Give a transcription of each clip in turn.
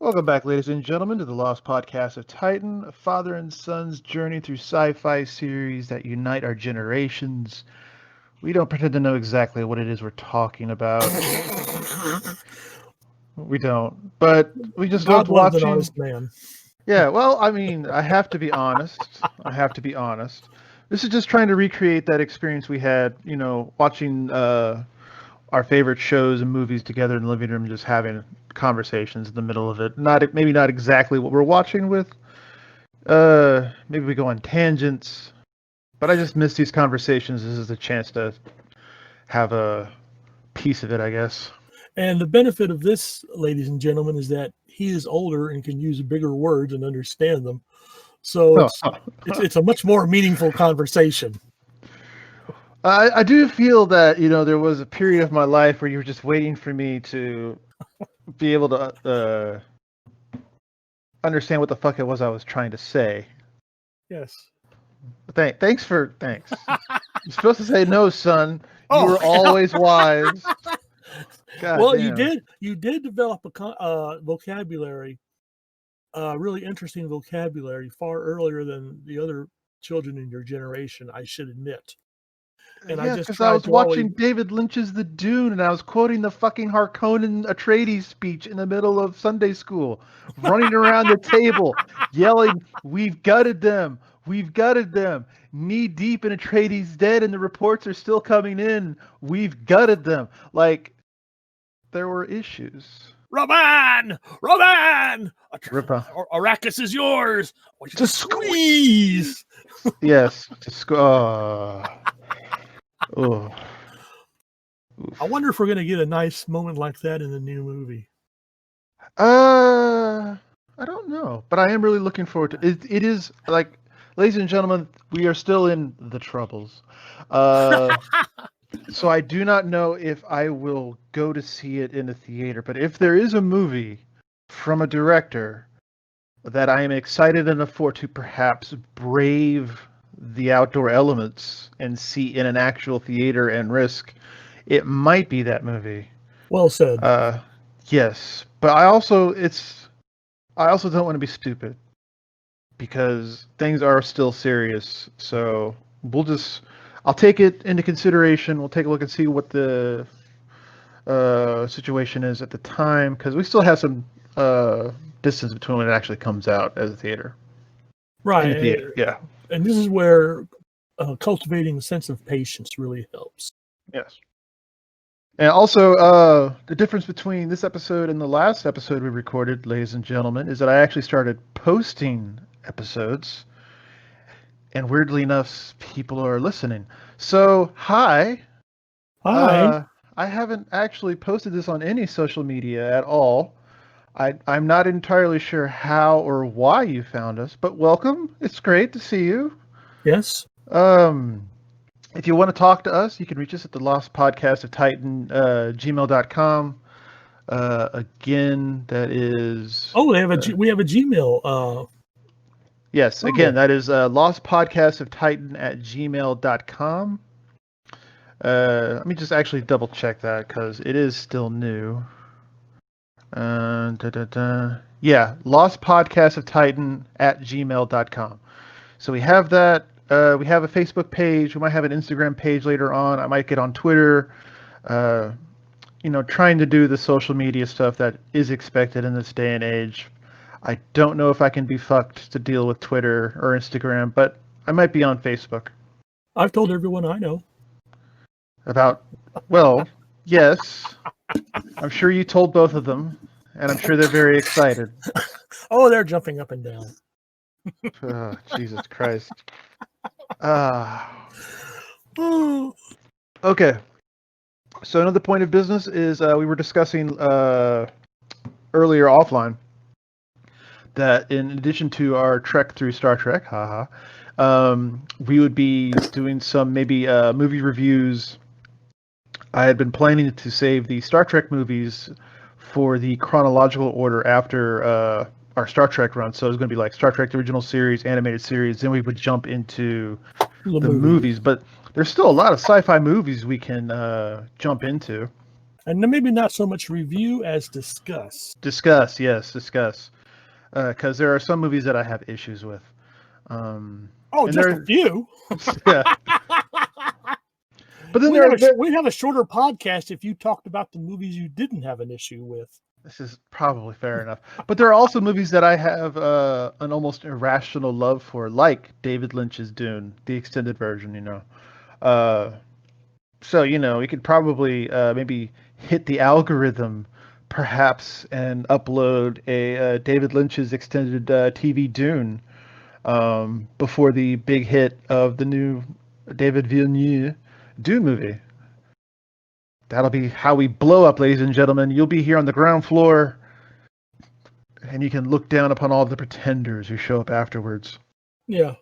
Welcome back, ladies and gentlemen, to the Lost Podcast of Titan, a father and son's journey through sci-fi series that unite our generations. We don't pretend to know exactly what it is we're talking about. We don't, but we just God loved loves an watching. honest man. Yeah, well, I mean, I have to be honest. This is just trying to recreate that experience we had, watching our favorite shows and movies together in the living room, just having conversations in the middle of it. Maybe not exactly what we're watching with. Maybe we go on tangents, but I just miss these conversations. This is a chance to have a piece of it, I guess. And the benefit of this, ladies and gentlemen, is that he is older and can use bigger words and understand them. So it's a much more meaningful conversation. I do feel that there was a period of my life where you were just waiting for me to be able to understand what the fuck it was I was trying to say. Yes. Thanks. You're supposed to say no, son. You were always wise. God well, damn. you did develop a vocabulary, really interesting vocabulary, far earlier than the other children in your generation, I should admit. And Yeah, because I was watching David Lynch's The Dune, and I was quoting the fucking Harkonnen Atreides speech in the middle of Sunday school, running around the table, yelling, "We've gutted them! We've gutted them! Knee deep in Atreides dead, and the reports are still coming in. We've gutted them!" Like, there were issues. Roman! Arrakis is yours! To squeeze! Yes, to squeeze. Oh. I wonder if we're going to get a nice moment like that in the new movie. I don't know, but I am really looking forward to it. It is like, ladies and gentlemen, we are still in the Troubles. So I do not know if I will go to see it in the theater, but if there is a movie from a director that I am excited enough for to perhaps brave the outdoor elements and see in an actual theater and risk, it might be that movie. Well said. Yes, but I also don't want to be stupid because things are still serious. So I'll take it into consideration. We'll take a look and see what the situation is at the time, because we still have some distance between when it actually comes out as a theater. Right. In the theater, yeah. And this is where cultivating a sense of patience really helps. Yes. And also, the difference between this episode and the last episode we recorded, ladies and gentlemen, is that I actually started posting episodes. And weirdly enough, people are listening. So, hi. Hi. I haven't actually posted this on any social media at all. I'm not entirely sure how or why you found us, but welcome. It's great to see you. Yes. If you want to talk to us, you can reach us at the Lost Podcast of Titan, gmail.com. Again, that is... Oh, we have a Gmail. Yes, again, that is lostpodcastofttitan at gmail.com. Let me just actually double check that because it is still new. Yeah, lostpodcastofttitan at gmail.com. So we have that. We have a Facebook page. We might have an Instagram page later on. I might get on Twitter. Trying to do the social media stuff that is expected in this day and age. I don't know if I can be fucked to deal with Twitter or Instagram, but I might be on Facebook. I've told everyone I know. Yes. I'm sure you told both of them, and I'm sure they're very excited. Oh, they're jumping up and down. Oh, Jesus Christ. Okay. So another point of business is we were discussing earlier offline that in addition to our trek through Star Trek, we would be doing some maybe movie reviews. I had been planning to save the Star Trek movies for the chronological order after our Star Trek run. So it was going to be like Star Trek, the original series, animated series. Then we would jump into the movies. But there's still a lot of sci-fi movies we can jump into. And maybe not so much review as discuss. Discuss, yes, discuss. Because there are some movies that I have issues with. And Just a few. Yeah. But then we'd have a shorter podcast if you talked about the movies you didn't have an issue with. This is probably fair enough. But there are also movies that I have an almost irrational love for, like David Lynch's Dune, the extended version, So, we could probably maybe hit the algorithm, perhaps, and upload a David Lynch's extended TV Dune before the big hit of the new David Villeneuve Dune movie. That'll be how we blow up, ladies and gentlemen. You'll be here on the ground floor, and you can look down upon all the pretenders who show up afterwards. Yeah.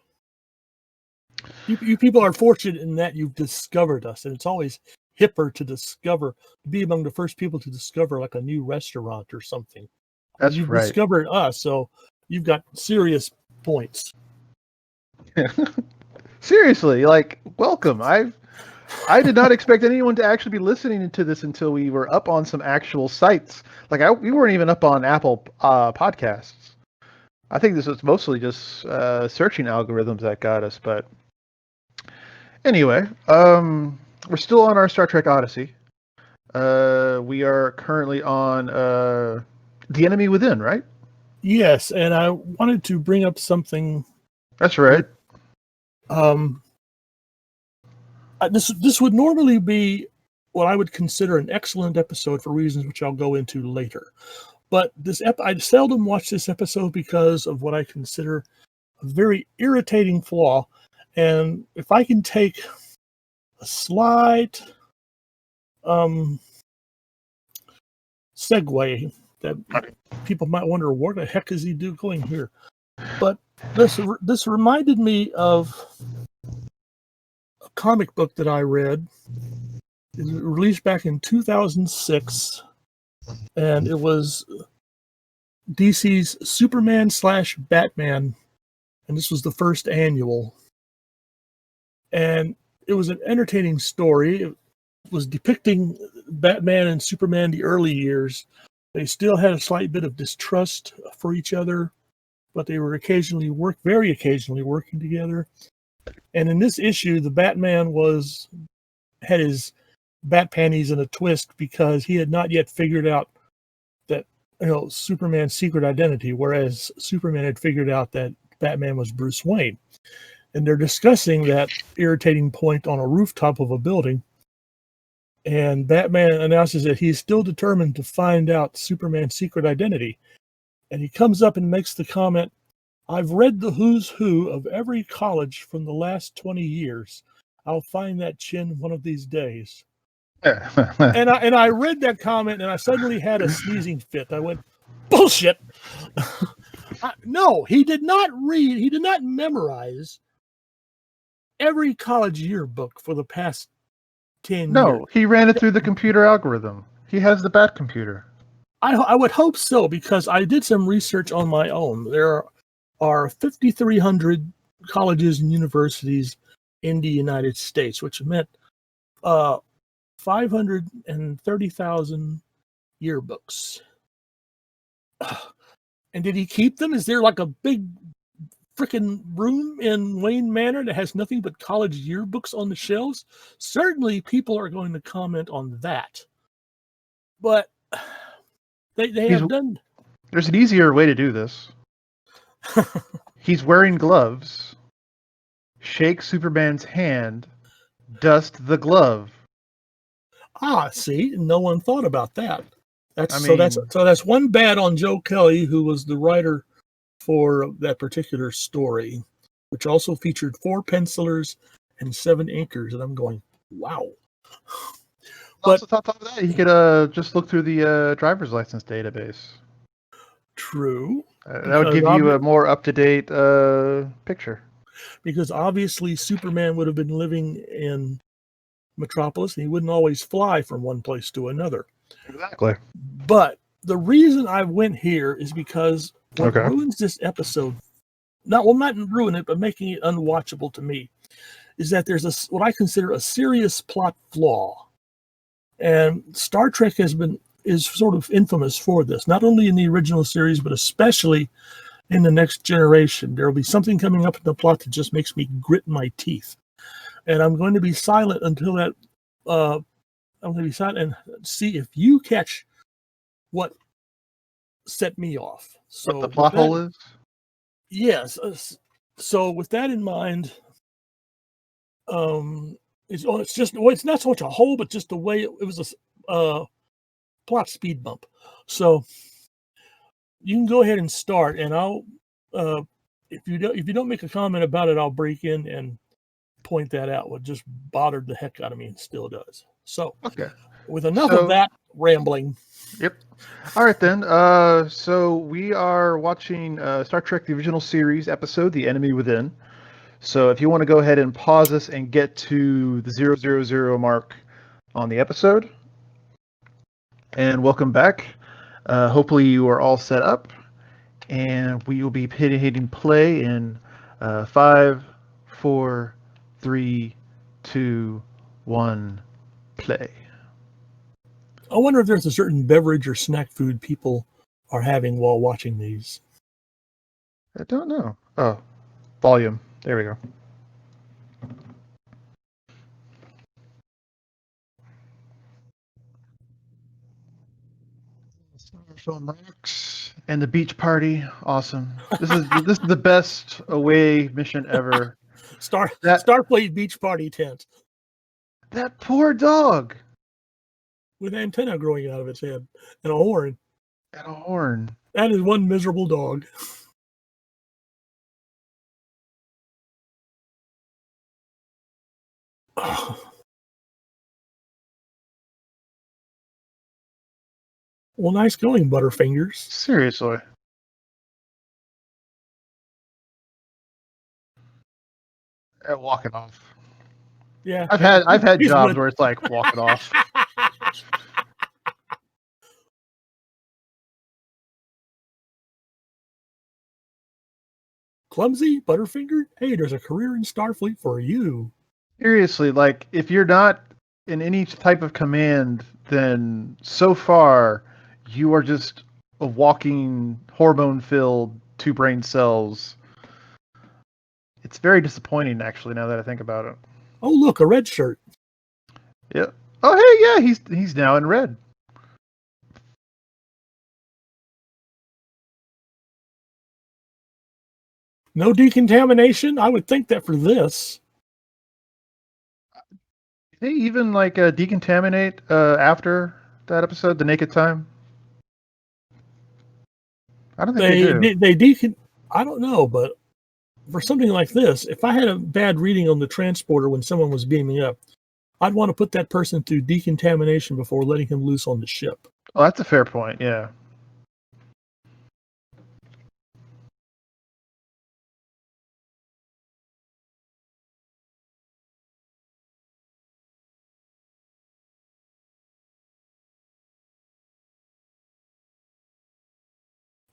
You people are fortunate in that you've discovered us, and it's always hipper to be among the first people to discover like a new restaurant or something. That's you've right. discovered us, so you've got serious points. Seriously, welcome. I did not expect anyone to actually be listening to this until we were up on some actual sites. We weren't even up on Apple Podcasts. I think this was mostly just searching algorithms that got us. But anyway, we're still on our Star Trek Odyssey. We are currently on The Enemy Within, right? Yes, and I wanted to bring up something. That's right. This would normally be what I would consider an excellent episode for reasons which I'll go into later. But I seldom watch this episode because of what I consider a very irritating flaw. And if I can take a slight segue that people might wonder, what the heck is he doing here? But this reminded me of a comic book that I read. It was released back in 2006, and it was DC's Superman/Batman, and this was the first annual. And it was an entertaining story. It was depicting Batman and Superman the early years. They still had a slight bit of distrust for each other, but they were very occasionally working together. And in this issue, the Batman had his bat panties in a twist because he had not yet figured out that Superman's secret identity, whereas Superman had figured out that Batman was Bruce Wayne. And they're discussing that irritating point on a rooftop of a building. And Batman announces that he's still determined to find out Superman's secret identity. And he comes up and makes the comment, "I've read the who's who of every college from the last 20 years. I'll find that chin one of these days." and I read that comment and I suddenly had a sneezing fit. I went, bullshit. No, he did not memorize every college yearbook for the past 10 years. No, he ran it through the computer algorithm. He has the Bat computer. I would hope so, because I did some research on my own. There are 5,300 colleges and universities in the United States, which meant 530,000 yearbooks. And did he keep them? Is there like a big freaking room in Wayne Manor that has nothing but college yearbooks on the shelves? Certainly people are going to comment on that. But they have done... There's an easier way to do this. He's wearing gloves. Shake Superman's hand. Dust the glove. See, no one thought about that. So that's one bad on Joe Kelly, who was the writer for that particular story, which also featured 4 pencilers and 7 inkers. And I'm going, wow. But on top of that, he could just look through the driver's license database. True. That would give you a more up-to-date picture. Because obviously Superman would have been living in Metropolis, and he wouldn't always fly from one place to another. Exactly. But the reason I went here is because what ruins this episode, not ruin it, but making it unwatchable to me, is that there's what I consider a serious plot flaw. And Star Trek is sort of infamous for this, not only in the original series, but especially in the Next Generation. There will be something coming up in the plot that just makes me grit my teeth. And I'm going to be silent until that. I'm going to be silent and see if you catch what set me off. So What the plot hole is? Yes. So with that in mind, it's not so much a hole, but just the way it was a plot speed bump. So you can go ahead and start, and I'll if you don't make a comment about it, I'll break in and point that out. What just bothered the heck out of me and still does. So Okay. with enough of that rambling. Yep. All right then. So we are watching Star Trek: The Original Series episode, "The Enemy Within." So if you want to go ahead and pause this and get to the 000 mark on the episode, and welcome back. Hopefully you are all set up, and we will be hitting play in 5, 4, 3, 2, 1, play. I wonder if there's a certain beverage or snack food people are having while watching these. I don't know. Oh, volume. There we go. Film rocks and the beach party. Awesome. This is the best away mission ever. Starfleet beach party tent. That poor dog. With antenna growing out of its head and a horn. And a horn. That is one miserable dog. Well, nice going, Butterfingers. Seriously. Walk it off. Yeah. I've had jobs where it's like walk it off. Clumsy, Butterfinger? Hey, there's a career in Starfleet for you. Seriously, like if you're not in any type of command, then so far you are just a walking hormone-filled 2 brain cells. It's very disappointing, actually, now that I think about it. Oh, look, a red shirt. Yeah. Oh, hey, yeah, he's now in red. No decontamination? I would think that for this. Did they even like decontaminate after that episode, The Naked Time? I don't think they do. I don't know, but for something like this, if I had a bad reading on the transporter when someone was beaming up, I'd want to put that person through decontamination before letting him loose on the ship. Oh, that's a fair point, yeah.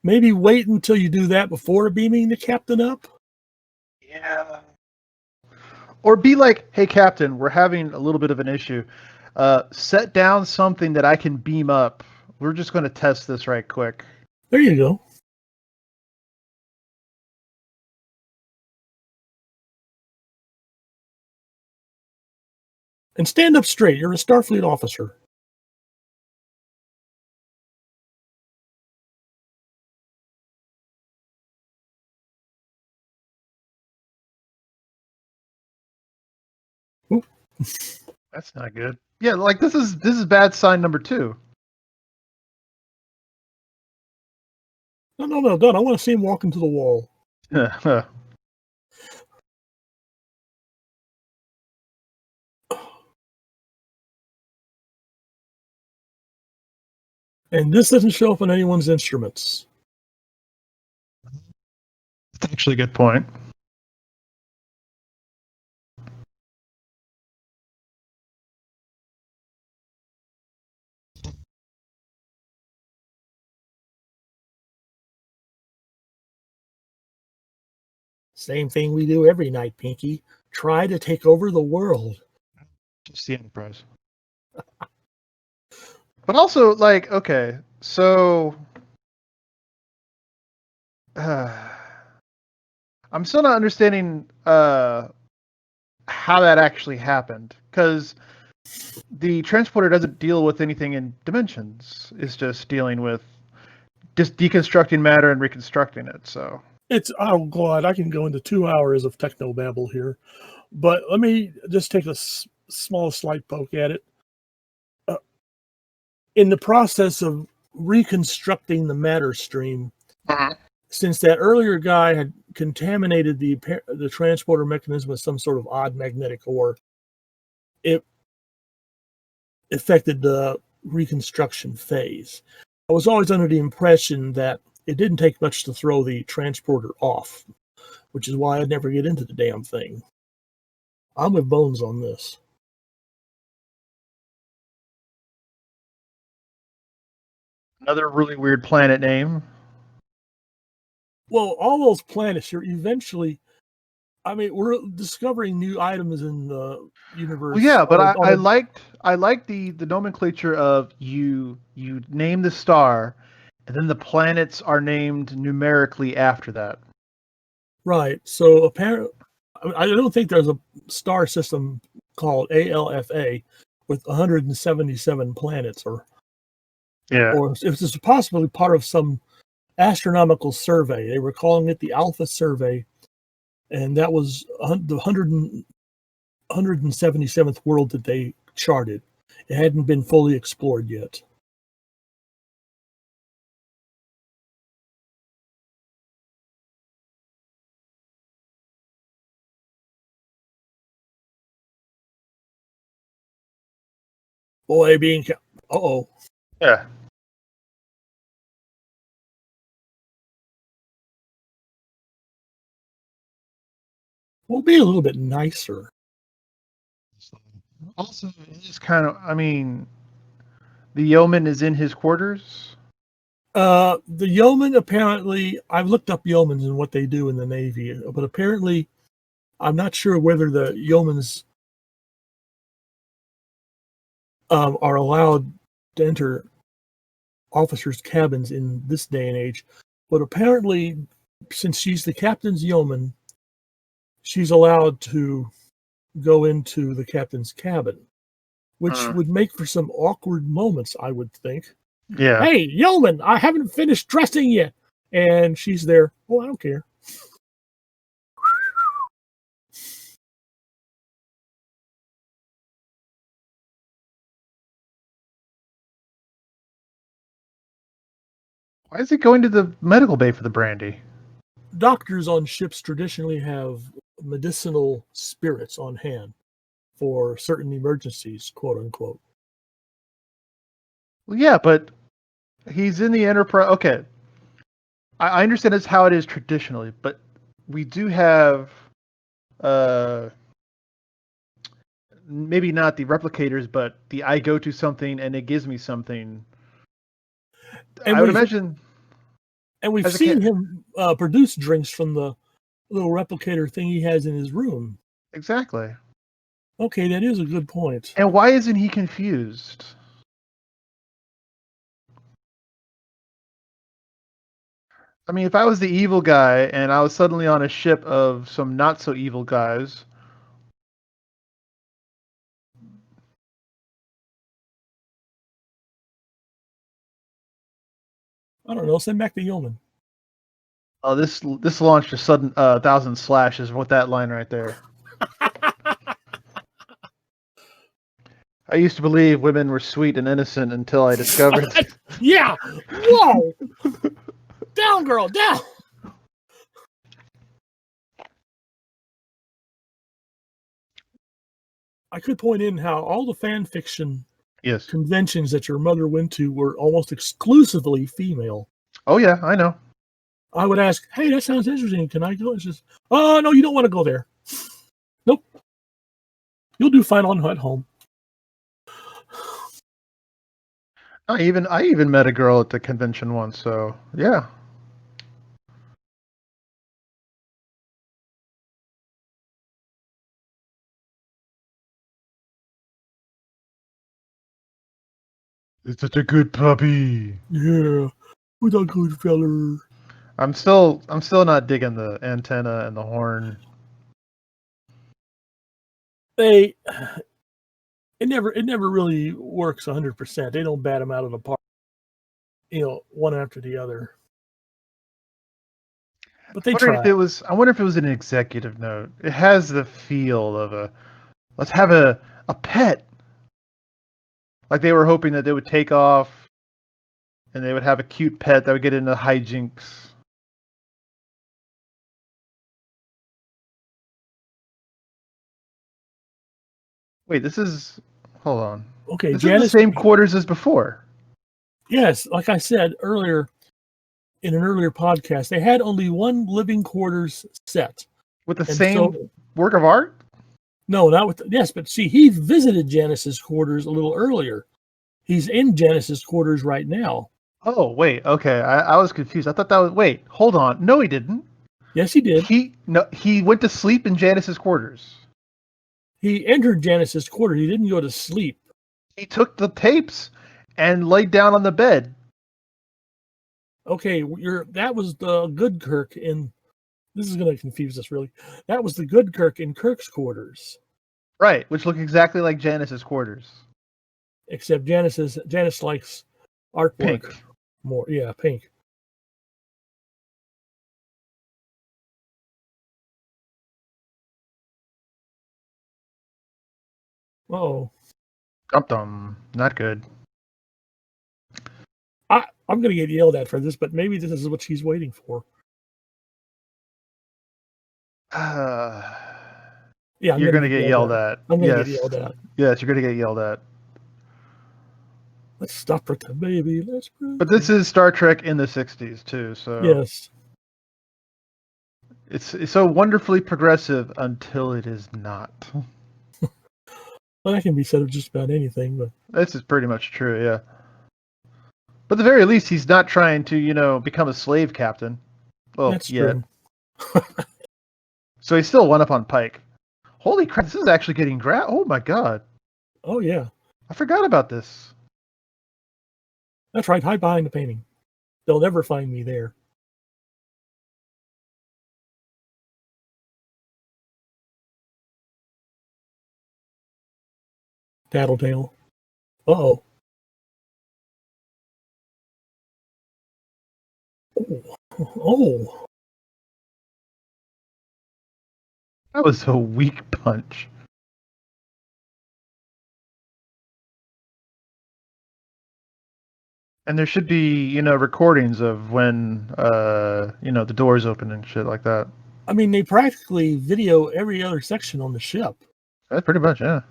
Maybe wait until you do that before beaming the captain up? Yeah. Or be like, hey, Captain, we're having a little bit of an issue. Set down something that I can beam up. We're just going to test this right quick. There you go. And stand up straight. You're a Starfleet officer. Ooh. That's not good. Yeah, like this is bad sign number 2. No, Don. I want to see him walk into the wall. And this doesn't show up on anyone's instruments. That's actually a good point. Same thing we do every night, Pinky. Try to take over the world. Just the Enterprise. But also, like, okay, so I'm still not understanding how that actually happened, because the transporter doesn't deal with anything in dimensions. It's just dealing with just deconstructing matter and reconstructing it. So Oh God, I can go into 2 hours of technobabble here, but let me just take a small slight poke at it. In the process of reconstructing the matter stream, since that earlier guy had contaminated the transporter mechanism with some sort of odd magnetic ore, it affected the reconstruction phase. I was always under the impression that it didn't take much to throw the transporter off, which is why I'd never get into the damn thing. I'm with Bones on this. another really weird planet name. Well, all those planets are eventually. I mean, we're discovering new items in the Well, universe. yeah, but I liked the nomenclature of you name the star, and then the planets are named numerically after that. Right. So apparently, I don't think there's a star system called ALFA with 177 planets, Yeah. or if it's possibly part of some astronomical survey. They were calling it the Alpha Survey, and that was the 177th world that they charted. It hadn't been fully explored yet. Boy, being oh, Yeah. we'll be a little bit nicer. Also, it's kind of. I mean, the yeoman is in his quarters. The yeoman apparently, I've looked up yeomans and what they do in the Navy, but apparently, I'm not sure whether the yeomans are allowed to enter officers' cabins in this day and age. But apparently, since she's the captain's yeoman, she's allowed to go into the captain's cabin, which would make for some awkward moments, I would think. Yeah. Hey, yeoman, I haven't finished dressing yet. And she's there. Oh, I don't care. Why is he going to the medical bay for the brandy? Doctors on ships traditionally have medicinal spirits on hand for certain emergencies, quote unquote. Well, yeah, but he's in the Enterprise. Okay, I understand that's how it is traditionally, but we do have uh maybe not the replicators, but the I go to something and it gives me something. And I would we've imagine we've as a seen kid. him produce drinks from the little replicator thing he has in his room. Exactly. Okay, that is a good point. And why isn't he confused? I mean, if I was the evil guy and I was suddenly on a ship of some not so evil guys, I don't know. Send back the yeoman. oh, this launched a sudden 1,000 slash is what that line right there. I used to believe women were sweet and innocent until I discovered. Yeah. Whoa. Down, girl. Down. I could point in how all the fan fiction Yes. conventions that your mother went to were almost exclusively female. Oh yeah, I know. I would ask, "Hey, that sounds interesting. Can I go?" It's just, "Oh no, you don't want to go there. Nope, you'll do fine on at home." I even met a girl at the convention once. So yeah. It's such a good puppy. Yeah, what a good feller. I'm still not digging the antenna and the horn. It never really works 100%. They don't bat them out of the park, one after the other. But they try. I wonder if it was an executive note. It has the feel of let's have a pet. Like they were hoping that they would take off and they would have a cute pet that would get into hijinks. Wait, hold on. Okay, This Janice. is the same quarters as before. Yes, like I said earlier in an earlier podcast, they had only one living quarters set. With the same work of art? No, not with yes, but see, he visited Janice's quarters a little earlier. He's in Janice's quarters right now. Oh, wait, okay. I was confused. I thought that was wait, hold on. No, he didn't. Yes, he did. He went to sleep in Janice's quarters. He entered Janice's quarters. He didn't go to sleep. He took the tapes and laid down on the bed. Okay, that was the good Kirk in. This is going to confuse us, really. That was the good Kirk in Kirk's quarters. Right, which look exactly like Janice's quarters. Except Janice likes artwork Pink. more. Yeah, pink. Oh. Dum-dum. Not good. I'm going to get yelled at for this, but maybe this is what she's waiting for. Yeah, you're going to get yelled at. I'm going to get yelled at. Yes, you're going to get yelled at. Let's stop the baby. But this is Star Trek in the 60s, too, so... Yes. It's so wonderfully progressive until it is not. Well, that can be said of just about anything, but... This is pretty much true, yeah. But at the very least, he's not trying to, become a slave captain. Well, that's yet. True. So he's still one up on Pike. Holy crap, this is actually getting oh my god. Oh, yeah. I forgot about this. That's right, hide behind the painting. They'll never find me there. Tattletale. Uh-oh. Oh. That was a weak punch. And there should be, recordings of when, the doors open and shit like that. I mean, they practically video every other section on the ship. That's pretty much, yeah.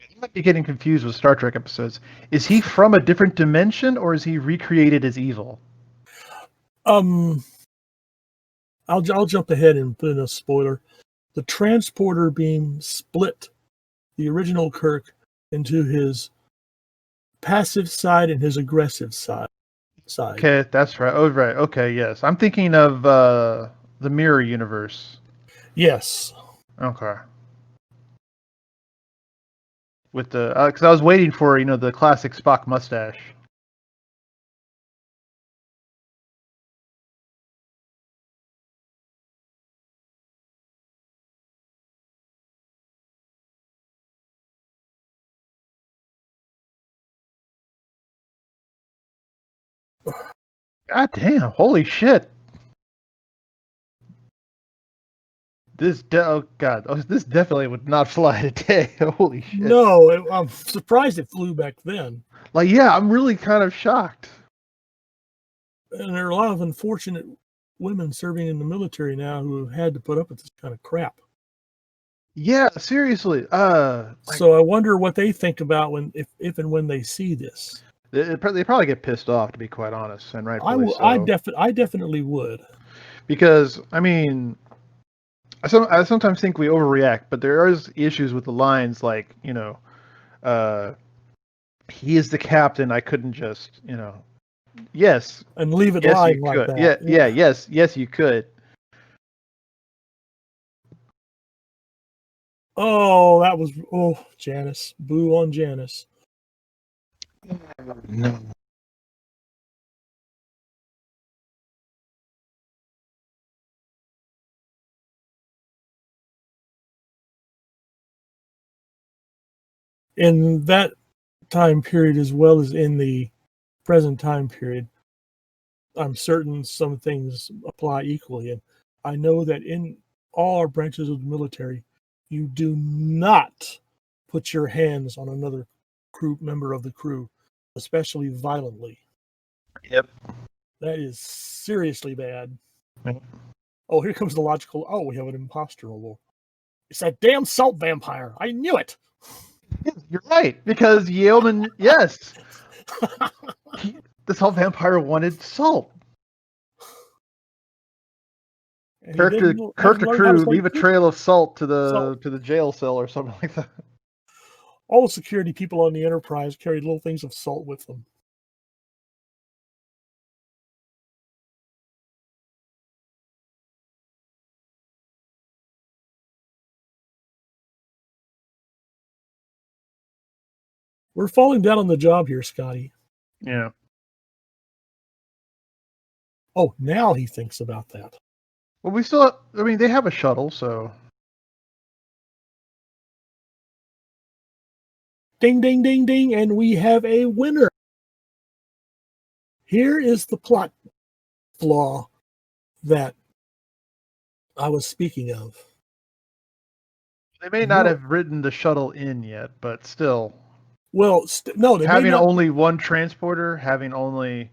I might be getting confused with Star Trek episodes. Is he from a different dimension, or is he recreated as evil? I'll jump ahead and put in a spoiler. The transporter beam split the original Kirk into his passive side and his aggressive side. Okay, that's right. Oh, right. Okay, yes. I'm thinking of the Mirror Universe. Yes. Okay. With the because I was waiting for the classic Spock mustache. God damn! Holy shit! This definitely would not fly today. Holy shit! No, I'm surprised it flew back then. Like, yeah, I'm really kind of shocked. And there are a lot of unfortunate women serving in the military now who have had to put up with this kind of crap. Yeah, seriously. So I wonder what they think about if and when they see this. They probably get pissed off, to be quite honest, and I rightfully so. I definitely would. Because I mean, I sometimes think we overreact, but there is issues with the lines, like uh, he is the captain. I couldn't just yes, And leave it yes you lying like could, that. yes you could. Oh, that was Janice. Boo on Janice. No. In that time period, as well as in the present time period, I'm certain some things apply equally. And I know that in all our branches of the military, you do not put your hands on another crew member of the crew, especially violently. Yep. That is seriously bad. Yep. Oh, here comes the logical. Oh, we have an imposter. It's that damn salt vampire. I knew it. You're right, because Yeoman, yes, this whole vampire wanted salt. And he Kirk to hasn't learned how to crew, say leave a trail of salt to salt. the jail cell or something like that. All the security people on the Enterprise carried little things of salt with them. We're falling down on the job here, Scotty. Yeah. Oh, now he thinks about that. Well, we still. I mean, they have a shuttle, so. Ding, ding, ding, ding, and we have a winner. Here is the plot flaw that I was speaking of. They may not have written the shuttle in yet, but still. Well, no, they having may not. Only one transporter, having only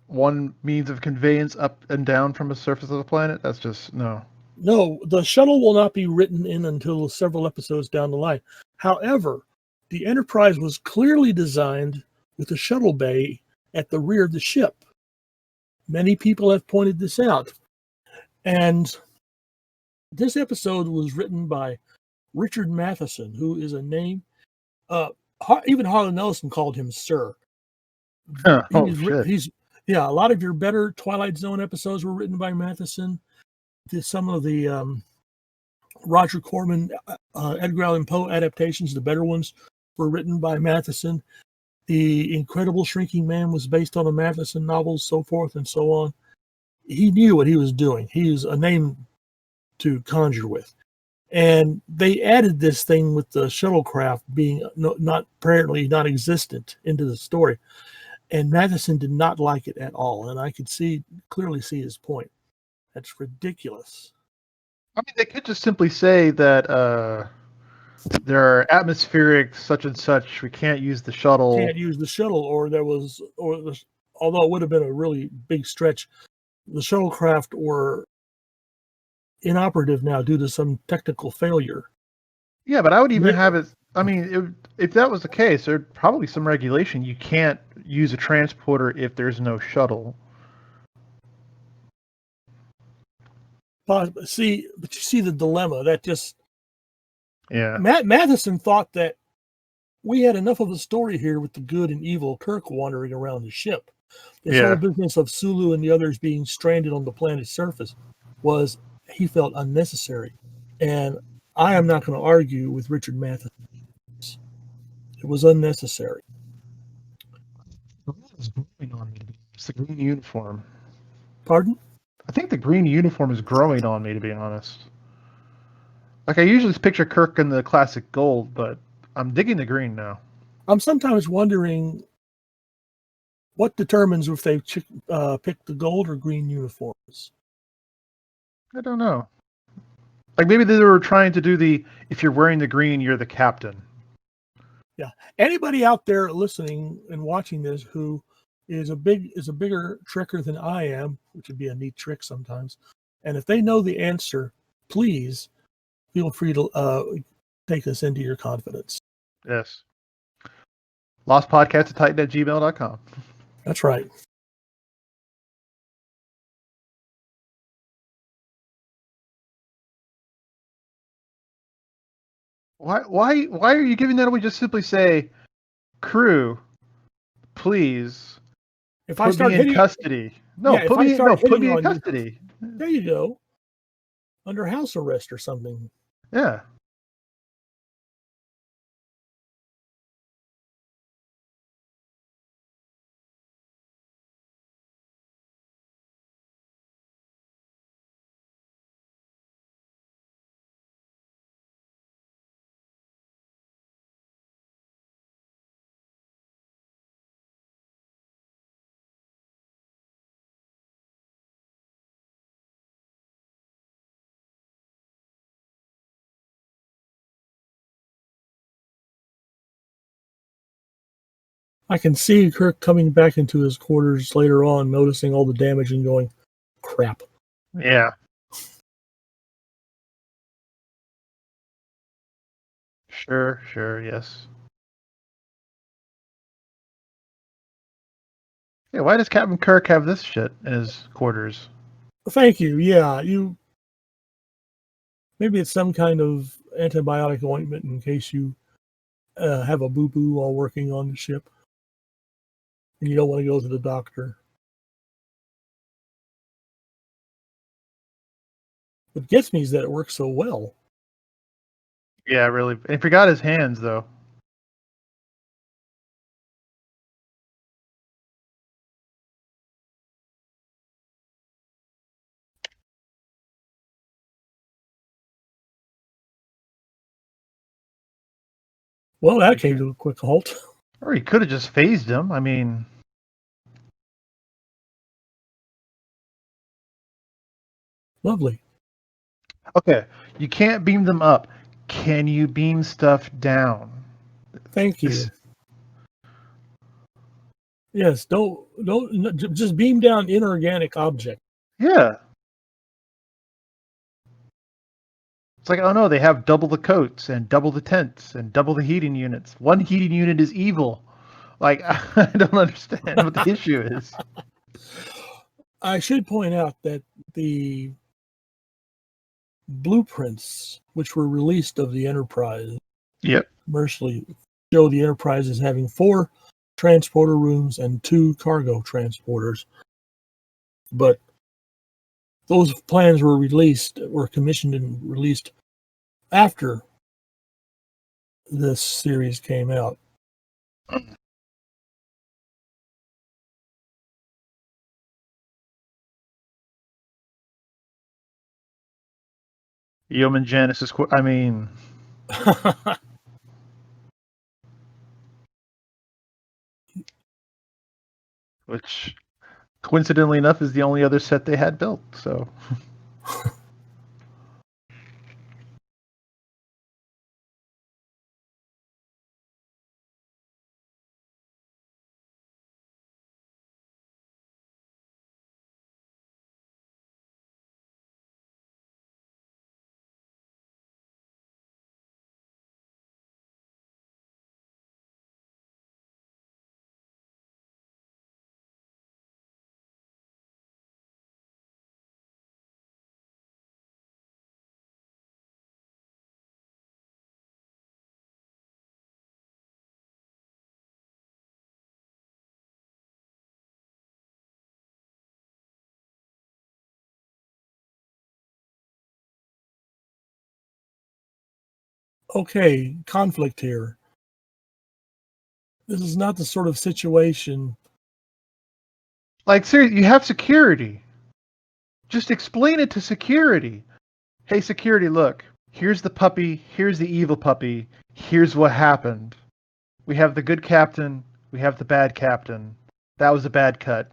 one means of conveyance up and down from the surface of the planet, that's just no. No, the shuttle will not be written in until several episodes down the line. However, the Enterprise was clearly designed with a shuttle bay at the rear of the ship. Many people have pointed this out. And this episode was written by Richard Matheson, who is a name. Even Harlan Ellison called him Sir. He's a lot of your better Twilight Zone episodes were written by Matheson. Some of the Roger Corman, Edgar Allan Poe adaptations, the better ones, were written by Matheson. The Incredible Shrinking Man was based on a Matheson novel, so forth and so on. He knew what he was doing. He was a name to conjure with. And they added this thing with the shuttlecraft being not apparently not existent into the story. And Matheson did not like it at all. And I could clearly see his point. That's ridiculous. I mean, they could just simply say that there are atmospheric such and such. We can't use the shuttle. Can't use the shuttle, although it would have been a really big stretch, the shuttlecraft were inoperative now due to some technical failure. Yeah, but I would even have it. I mean, if that was the case, there'd probably some regulation. You can't use a transporter if there's no shuttle. But you see the dilemma. That just Matheson thought that we had enough of a story here with the good and evil Kirk wandering around the ship. This whole business of Sulu and the others being stranded on the planet's surface was, he felt, unnecessary. And I am not going to argue with Richard Matheson. It was unnecessary. It's the green uniform. Pardon? I think the green uniform is growing on me, to be honest. Like, I usually picture Kirk in the classic gold, but I'm digging the green now. I'm sometimes wondering what determines if they pick the gold or green uniforms. I don't know. Like, maybe they were trying to do if you're wearing the green, you're the captain. Yeah. Anybody out there listening and watching this who is a bigger tricker than I am, which would be a neat trick sometimes, and if they know the answer, please feel free to take us into your confidence. Yes. lostpodcast@titan@gmail.com. That's right. Why are you giving that away? Just simply say, crew, please If I put me start in hitting, custody. yeah, if I start Put hitting me in on you, custody. there you go, under house arrest or something. Yeah. I can see Kirk coming back into his quarters later on, noticing all the damage and going, crap. Yeah. Sure, yes. Yeah, why does Captain Kirk have this shit in his quarters? Thank you. Yeah, maybe it's some kind of antibiotic ointment in case you have a boo-boo while working on the ship and you don't want to go to the doctor. What gets me is that it works so well. Yeah, really. And he forgot his hands, though. Well, that came to a quick halt. Or he could have just phased him. I mean, Lovely. okay, you can't beam them up. Can you beam stuff down? Thank you. Yes, don't just beam down inorganic object. Yeah. It's like, oh no, they have double the coats and double the tents and double the heating units. One heating unit is evil. Like, I don't understand what the issue is. I should point out that the blueprints, which were released of the Enterprise, Yep. commercially show the Enterprise as having 4 transporter rooms and 2 cargo transporters. But those plans were commissioned and released after this series came out. Yeoman Genesis. I mean, which coincidentally enough is the only other set they had built. So. Okay, conflict here. This is not the sort of situation. Like, seriously, you have security. Just explain it to security. Hey, security, look. Here's the puppy. Here's the evil puppy. Here's what happened. We have the good captain. We have the bad captain. That was a bad cut.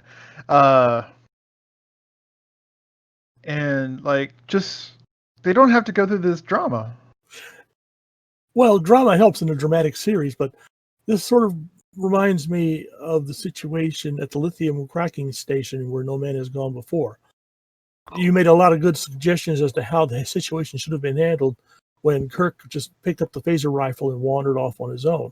And, like, just... They don't have to go through this drama. Well, drama helps in a dramatic series, but this sort of reminds me of the situation at the lithium cracking station where no man has gone before. You made a lot of good suggestions as to how the situation should have been handled when Kirk just picked up the phaser rifle and wandered off on his own.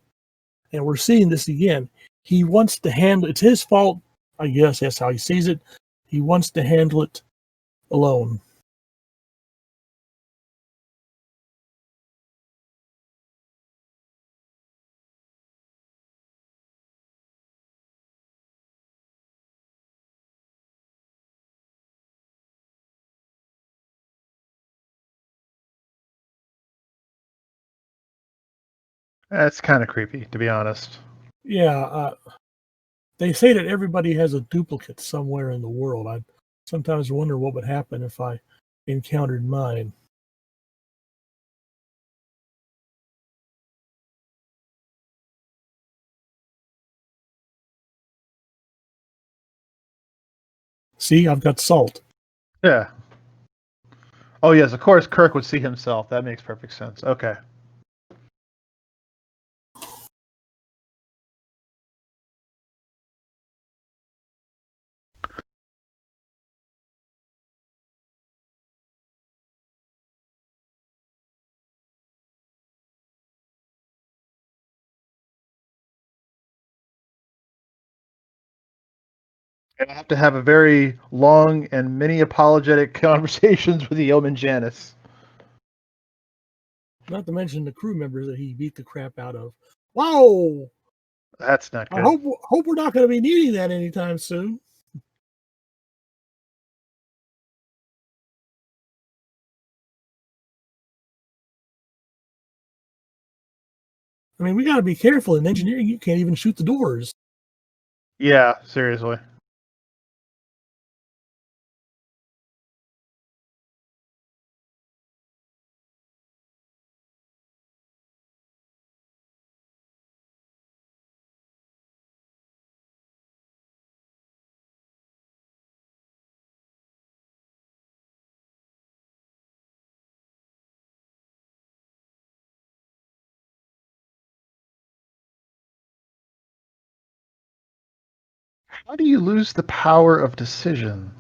And we're seeing this again. He wants to handle it's his fault, I guess that's how he sees it. He wants to handle it alone. That's kind of creepy, to be honest. Yeah, they say that everybody has a duplicate somewhere in the world. I sometimes wonder what would happen if I encountered mine. See, I've got salt. Yeah. Oh, yes, of course Kirk would see himself. That makes perfect sense. Okay. And I have to have a very long and many apologetic conversations with the yeoman Janice. Not to mention the crew members that he beat the crap out of. Wow! That's not I good. hope we're not going to be needing that anytime soon. I mean, we got to be careful in engineering. You can't even shoot the doors. Yeah, seriously. How do you lose the power of decision?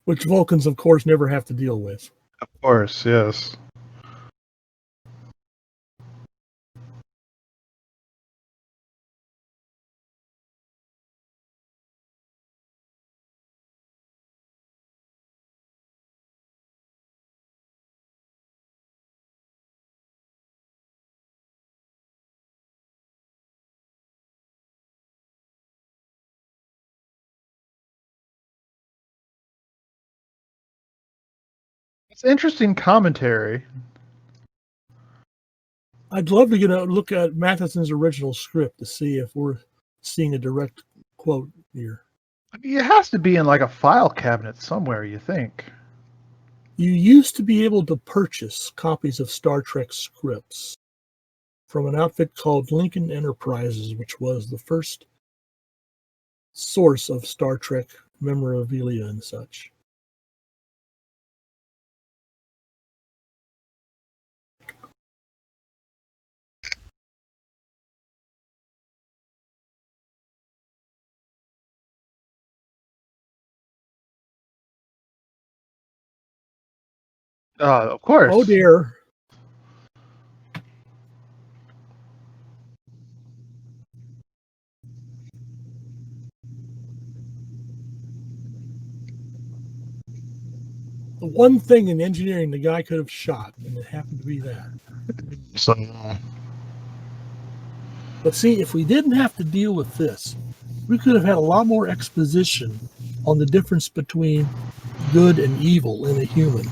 Which Vulcans, of course, never have to deal with. Of course, yes. It's interesting commentary. I'd love to get a look at Matheson's original script to see if we're seeing a direct quote here. I mean, it has to be in like a file cabinet somewhere, you think. You used to be able to purchase copies of Star Trek scripts from an outfit called Lincoln Enterprises, which was the first source of Star Trek memorabilia and such. Of course. Oh dear. The one thing in engineering the guy could have shot, and it happened to be that. So, But see, if we didn't have to deal with this, we could have had a lot more exposition on the difference between good and evil in a human.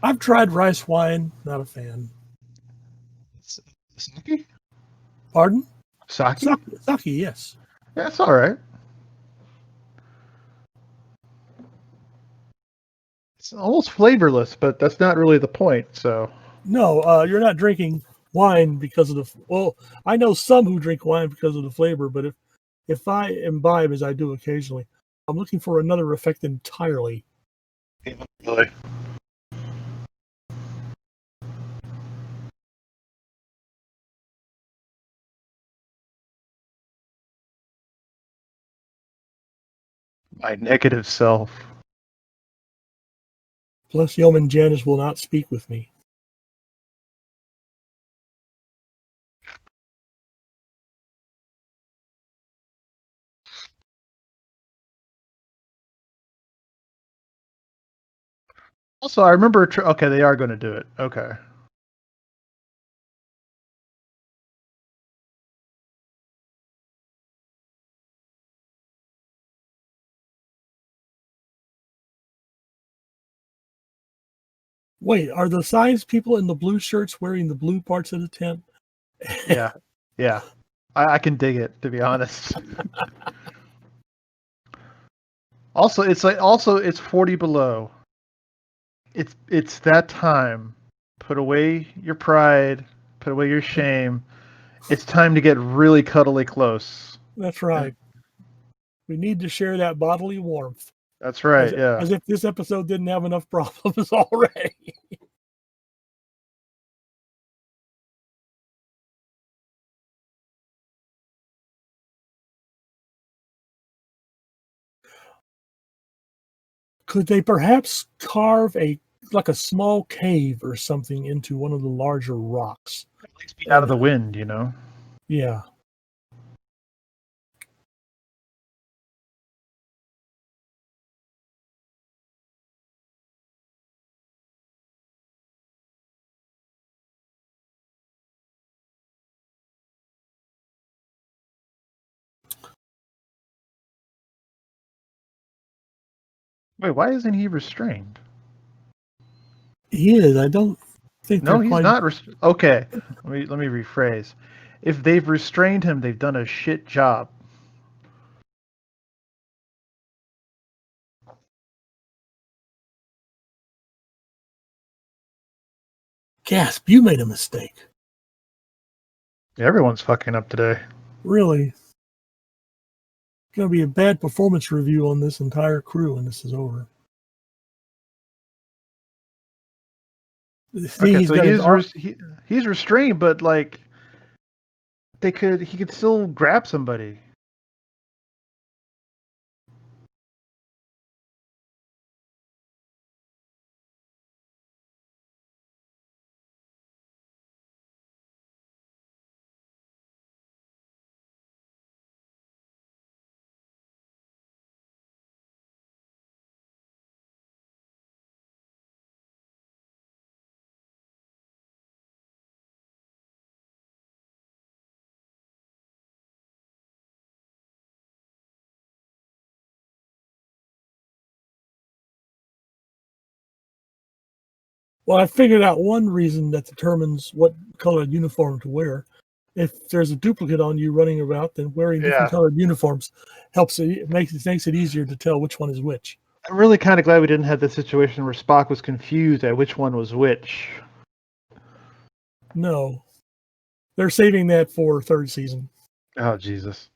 I've tried rice wine, not a fan. Sake? Pardon? Sake? Sake, yes. Yeah, it's all right. It's almost flavorless, but that's not really the point. So No, you're not drinking wine because of the. Well, I know some who drink wine because of the flavor, but if I imbibe, as I do occasionally, I'm looking for another effect entirely. Really. My negative self. Plus, Yeoman Janice will not speak with me. Also, I remember. Okay, they are going to do it. Okay. Wait, are the science people in the blue shirts wearing the blue parts of the tent? Yeah. Yeah. I can dig it, to be honest. Also, it's 40 below. It's that time. Put away your pride. Put away your shame. It's time to get really cuddly close. That's right. We need to share that bodily warmth. That's right. Yeah. As if this episode didn't have enough problems already. Could they perhaps carve a small cave or something into one of the larger rocks? At least be out of the wind, you know. Yeah. Wait, why isn't he restrained? He is. I don't think No, they're he's quite. not. Okay, let me rephrase. If they've restrained him, they've done a shit job. Gasp, you made a mistake. Yeah, everyone's fucking up today. Really? Going to be a bad performance review on this entire crew when this is over. See, Okay, he's so got he's restrained, but like he could still grab somebody. Well, I figured out one reason that determines what color uniform to wear. If there's a duplicate on you running about, then wearing different colored uniforms helps it makes it easier to tell which one is which. I'm really kind of glad we didn't have the situation where Spock was confused at which one was which. No, they're saving that for third season. Oh Jesus.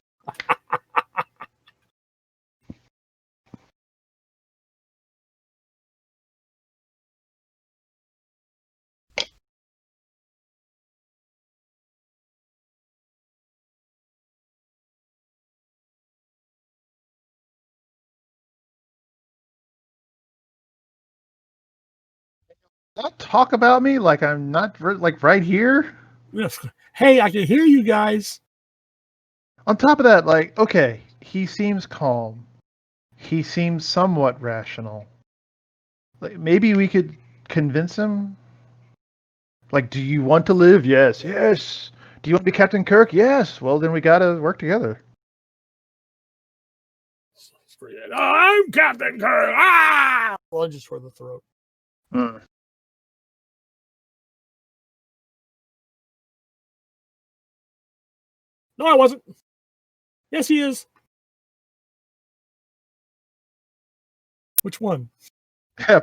Don't talk about me like I'm not like right here. Yes. Hey, I can hear you guys. On top of that, like, okay, he seems calm. He seems somewhat rational. Like, maybe we could convince him. Like, do you want to live? Yes. Yes. Do you want to be Captain Kirk? Yes. Well, then we gotta work together. I'm Captain Kirk. Ah! Lunges for the throat. Hmm. No, I wasn't. Yes, he is. Which one? See,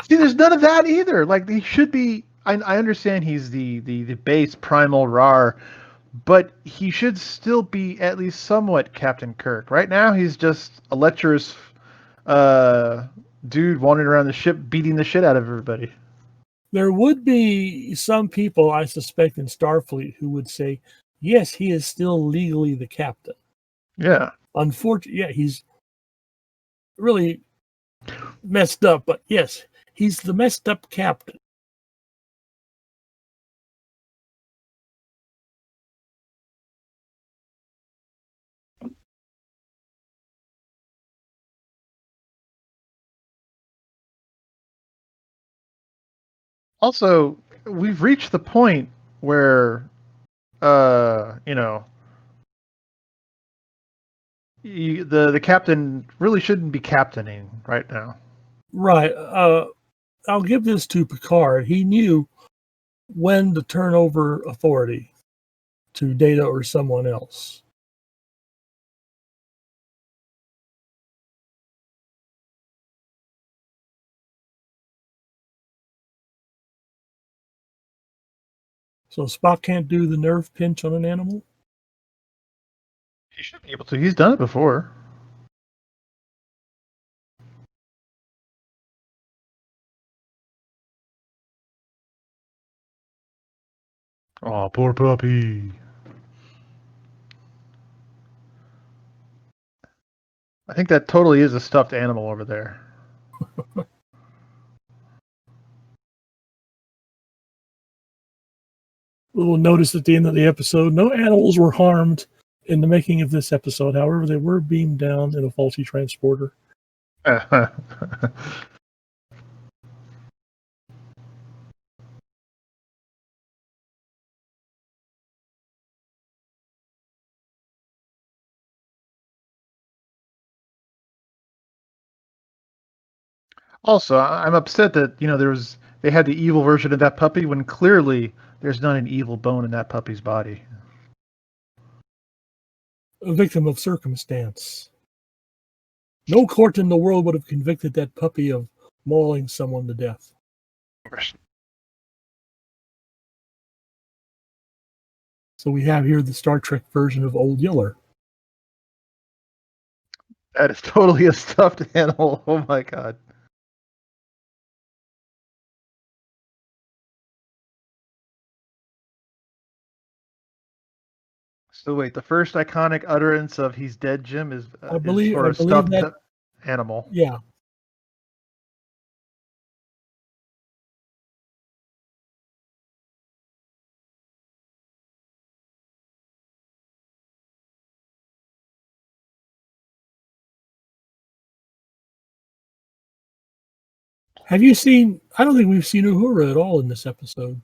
there's none of that either. Like, he should be. I understand he's the base primal Rar, but he should still be at least somewhat Captain Kirk. Right now, he's just a lecherous dude wandering around the ship beating the shit out of everybody. There would be some people, I suspect, in Starfleet who would say, yes, he is still legally the captain. Yeah. Unfortunately, yeah, he's really messed up, but yes, he's the messed up captain. Also, we've reached the point where, you know, the captain really shouldn't be captaining right now. Right. I'll give this to Picard. He knew when to turn over authority to Data or someone else. So Spock can't do the nerve pinch on an animal? He should be able to. He's done it before. Oh, poor puppy. I think that totally is a stuffed animal over there. Little notice at the end of the episode, no animals were harmed in the making of this episode. However, they were beamed down in a faulty transporter. Also, I'm upset that they had the evil version of that puppy when clearly there's not an evil bone in that puppy's body. A victim of circumstance. No court in the world would have convicted that puppy of mauling someone to death. So we have here the Star Trek version of Old Yeller. That is totally a stuffed animal. Oh my god. So wait, the first iconic utterance of "He's dead, Jim" is I believe for a stuffed that. animal. Yeah. Have you seen? I don't think we've seen Uhura at all in this episode.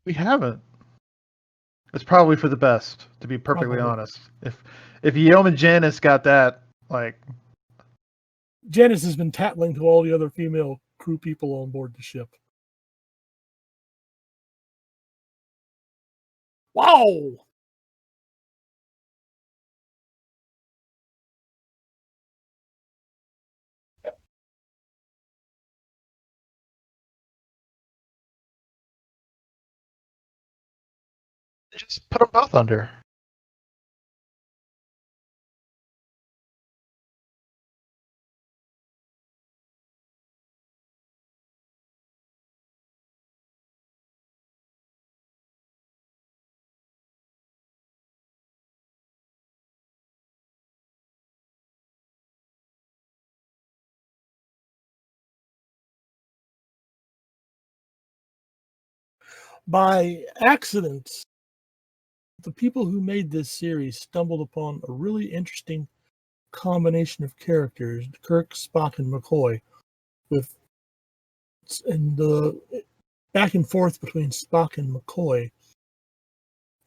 We haven't. It's probably for the best, to be perfectly Probably. honest. If Yeoman Janice got that, like, Janice has been tattling to all the other female crew people on board the ship. Wow! just put them both under. By accident, the people who made this series stumbled upon a really interesting combination of characters, Kirk, Spock, and McCoy, and the back and forth between Spock and McCoy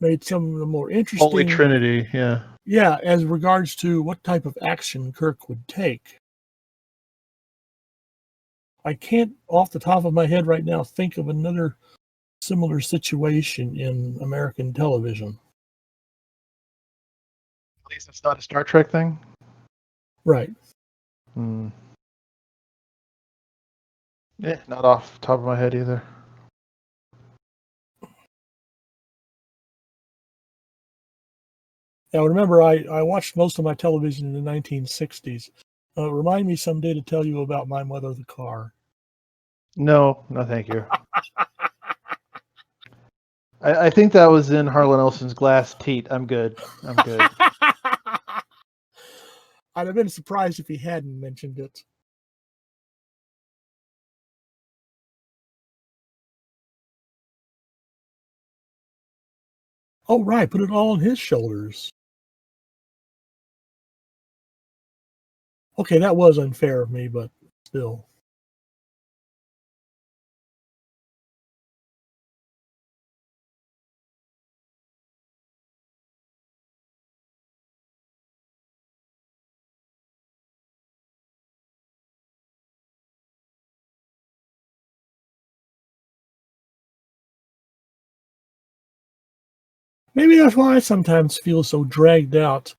made some of the more interesting. Holy Trinity, yeah. Yeah, as regards to what type of action Kirk would take. I can't, off the top of my head right now, think of another similar situation in American television. At least it's not a Star Trek thing. Right. Yeah, not off the top of my head either. Now, remember, I watched most of my television in the 1960s, Remind me someday to tell you about my mother, the car. No, thank you. I think that was in Harlan Ellson's Glass Teat. I'm good. I'd have been surprised if he hadn't mentioned it. Oh, right. Put it all on his shoulders. Okay, that was unfair of me, but still. Maybe that's why I sometimes feel so dragged out.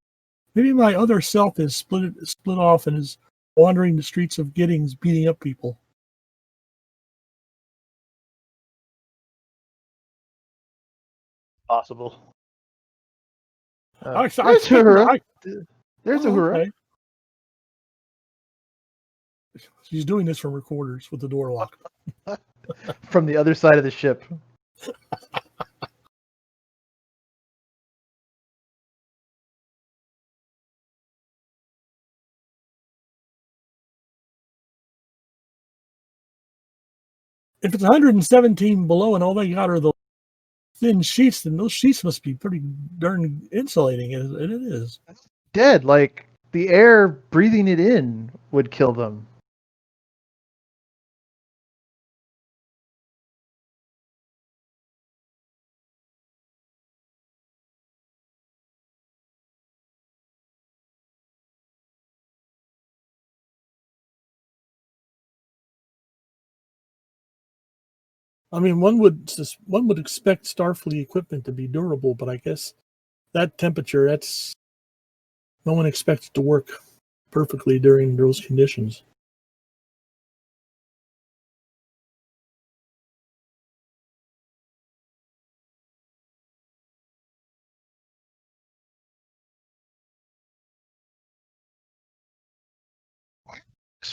Maybe my other self is split off and is wandering the streets of Giddings beating up people. Possible. I There's spent Uhura. There's oh, Uhura. okay. She's doing this from recorders with the door locked. From the other side of the ship. If it's 117 below and all they got are the thin sheets, then those sheets must be pretty darn insulating, and it is. Dead. Like, the air breathing it in would kill them. I mean, one would expect Starfleet equipment to be durable, but I guess that temperature, that's no one expects it to work perfectly during those conditions.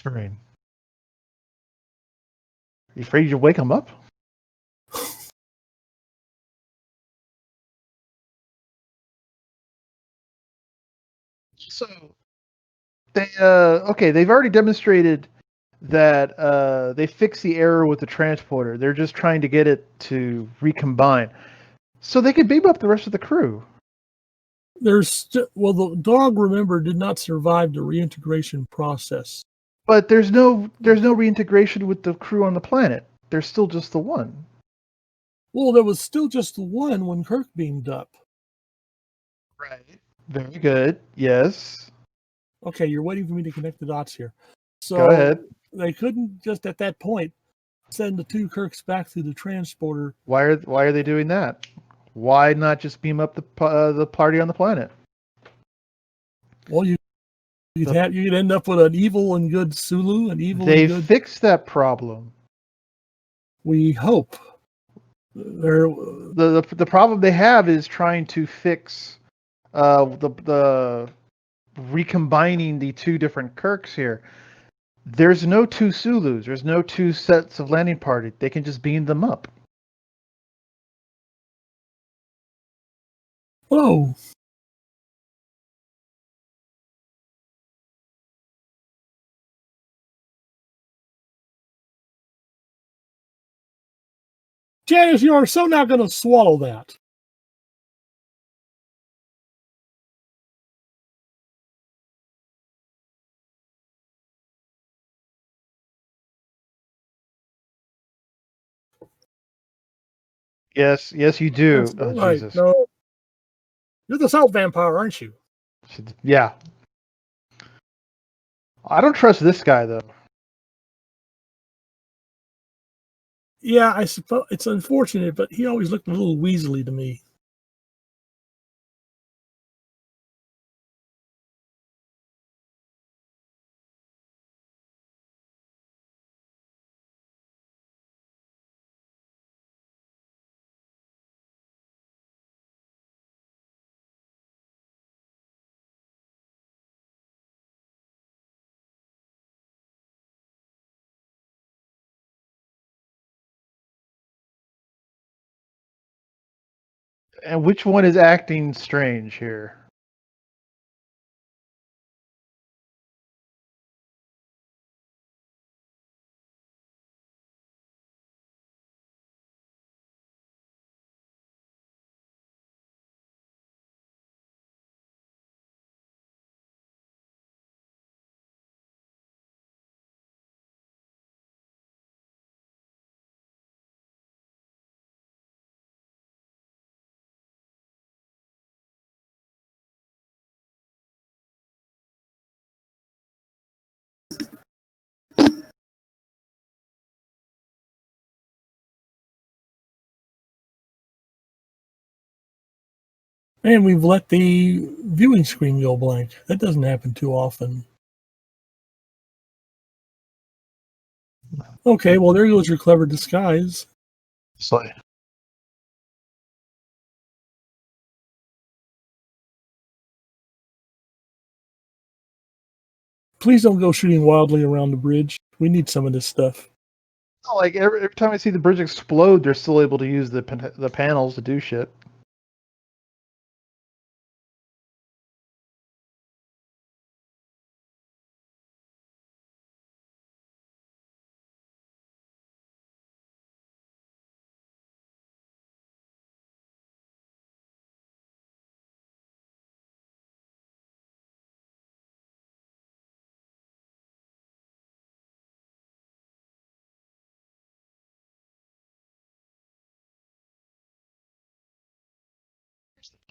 Marine. You afraid you'll wake them up? So they've already demonstrated that they fixed the error with the transporter. They're just trying to get it to recombine, so they can beam up the rest of the crew. The dog, remember, did not survive the reintegration process. But there's no reintegration with the crew on the planet. There's still just the one. Well, there was still just the one when Kirk beamed up. Right. Very good. Yes. Okay, you're waiting for me to connect the dots here. So Go ahead. they couldn't just at that point send the two Kirks back through the transporter. Why are they doing that? Why not just beam up the party on the planet? Well, you could end up with an evil and good Sulu, They fixed that problem. We hope. The problem they have is trying to fix the recombining the two different Kirks here. There's no two Sulus. There's no two sets of landing party. They can just beam them up. Oh. Janice, you are so not going to swallow that. Yes, you do. That's Oh, right. Jesus. No. You're the salt vampire, aren't you? Yeah. I don't trust this guy, though. Yeah, I suppose it's unfortunate, but he always looked a little weaselly to me. And which one is acting strange here? And we've let the viewing screen go blank. That doesn't happen too often. Okay, well, there goes your clever disguise. Slay. Please don't go shooting wildly around the bridge. We need some of this stuff. Oh, like every time I see the bridge explode, they're still able to use the panels to do shit.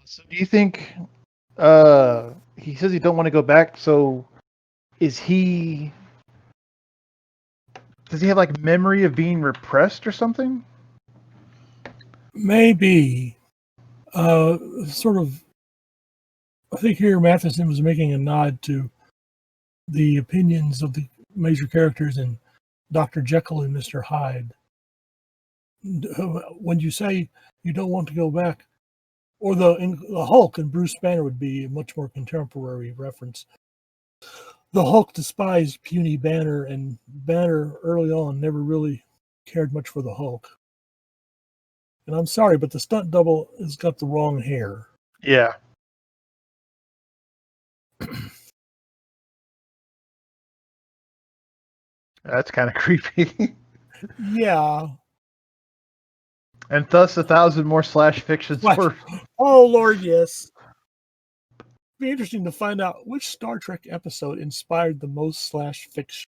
So do you think he says he don't want to go back, so does he have like memory of being repressed or something? Maybe. Sort of, I think here Matheson was making a nod to the opinions of the major characters in Dr. Jekyll and Mr. Hyde. When you say you don't want to go back, or the Hulk and Bruce Banner would be a much more contemporary reference. The Hulk despised puny Banner, and Banner early on never really cared much for the Hulk. And I'm sorry, but the stunt double has got the wrong hair. Yeah. That's kind of creepy. Yeah. And thus 1,000 more slash fictions were. Oh, Lord, yes. Be interesting to find out which Star Trek episode inspired the most slash fiction.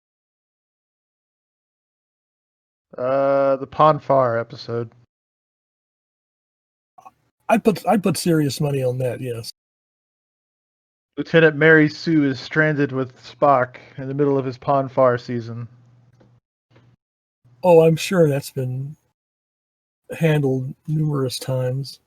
The Ponfar episode. I'd put serious money on that, yes. Lieutenant Mary Sue is stranded with Spock in the middle of his Ponfar season. Oh, I'm sure that's been handled numerous times.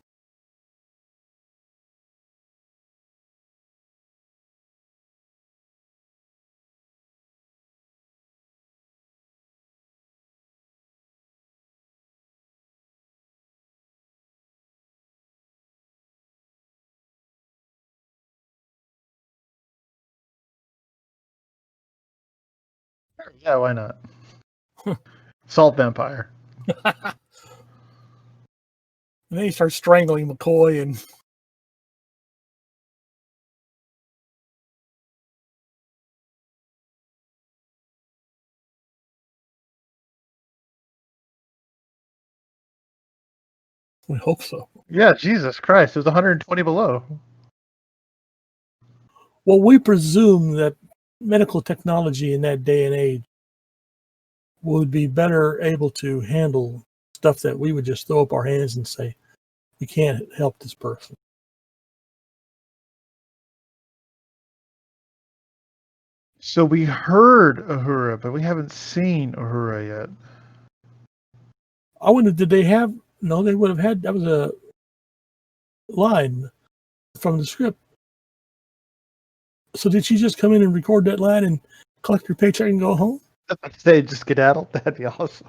Yeah, why not? Salt vampire. And then he starts strangling McCoy, and we hope so. Yeah, Jesus Christ. It was 120 below. Well, we presume that medical technology in that day and age would be better able to handle stuff that we would just throw up our hands and say, we can't help this person. So we heard Uhura, but we haven't seen Uhura yet. I wonder, did they have? No, they would have had. That was a line from the script. So did she just come in and record that line and collect her paycheck and go home? If they just skedaddle, that'd be awesome.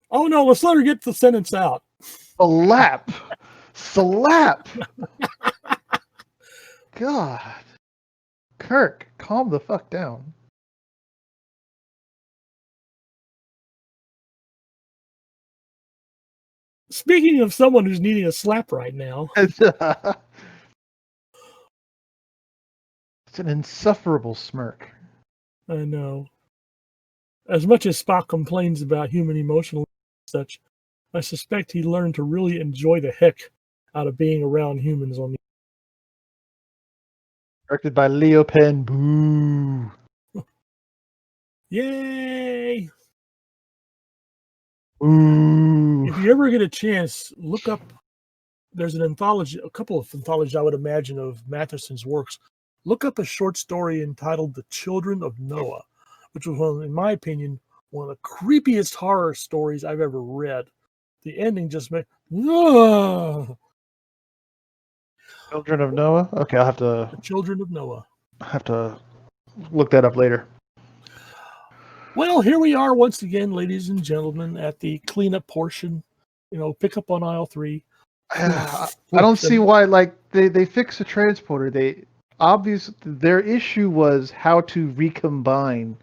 Oh no, let's let her get the sentence out. Slap! Slap! God. Kirk, calm the fuck down. Speaking of someone who's needing a slap right now, It's an insufferable smirk. I know. As much as Spock complains about human emotional and such, I suspect he learned to really enjoy the heck out of being around humans on the. Directed by Leo Penn. Boo. Yay! Ooh. If you ever get a chance, look up. There's an anthology, a couple of anthologies I would imagine of Matheson's works. Look up a short story entitled "The Children of Noah," which was, in my opinion, one of the creepiest horror stories I've ever read. The ending just made. The Children of Noah? Okay, I'll Children of Noah. have to look that up later. Well, here we are once again, ladies and gentlemen, at the cleanup portion. Pick up on aisle 3. I don't see why they fixed the transporter. Their issue was how to recombine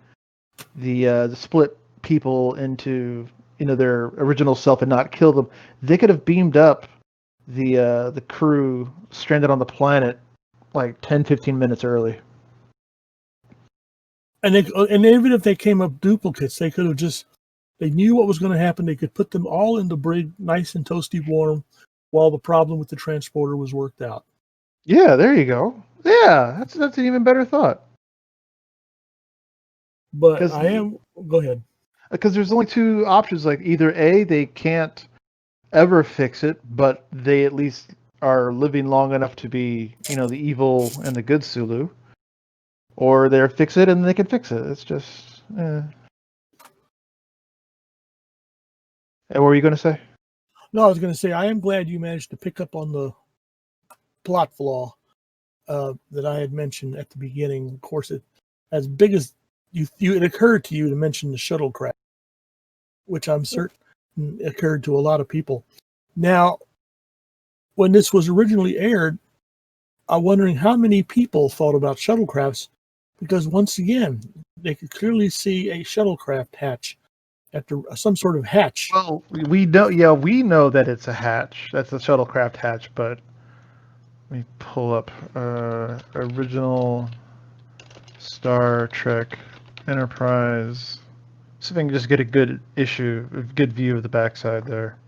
the split people into their original self and not kill them. They could have beamed up the crew stranded on the planet like 10-15 minutes early. And even if they came up duplicates, they could have they knew what was going to happen. They could put them all in the brig, nice and toasty warm, while the problem with the transporter was worked out. Yeah, there you go. Yeah, that's an even better thought. But go ahead. Because there's only two options. Like either A, they can't ever fix it, but they at least are living long enough to be, the evil and the good Sulu. Or they fix it and they can fix it. It's just. And what were you going to say? No, I was going to say I am glad you managed to pick up on the plot flaw that I had mentioned at the beginning. Of course, as big as it occurred to you to mention the shuttlecraft, which I'm certain occurred to a lot of people. Now, when this was originally aired, I'm wondering how many people thought about shuttlecrafts, because once again, they could clearly see a shuttlecraft hatch after some sort of hatch. Well, we know that it's a hatch. That's a shuttlecraft hatch, but let me pull up original Star Trek Enterprise. See if I can just get a good view of the backside there.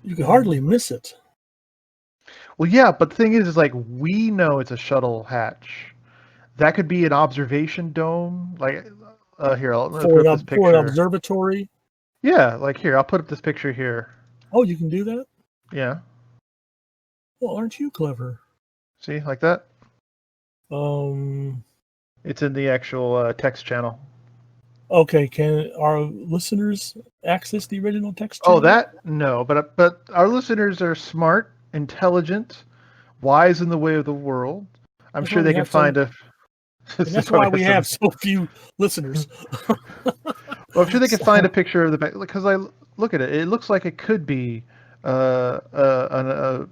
You could hardly miss it. Well, yeah, but the thing is like we know it's a shuttle hatch. That could be an observation dome. Like, here, I'll put up this picture. For an observatory? Yeah, like here, I'll put up this picture here. Oh, you can do that? Yeah. Well, aren't you clever? See, like that? It's in the actual text channel. Okay, can our listeners access the original text channel? Oh, that? No, but our listeners are smart, intelligent, wise in the way of the world. I'm sure they can find a... And that's why we have so few listeners. Well, I'm sure they can find a picture of the back, because I look at it. It looks like it could be an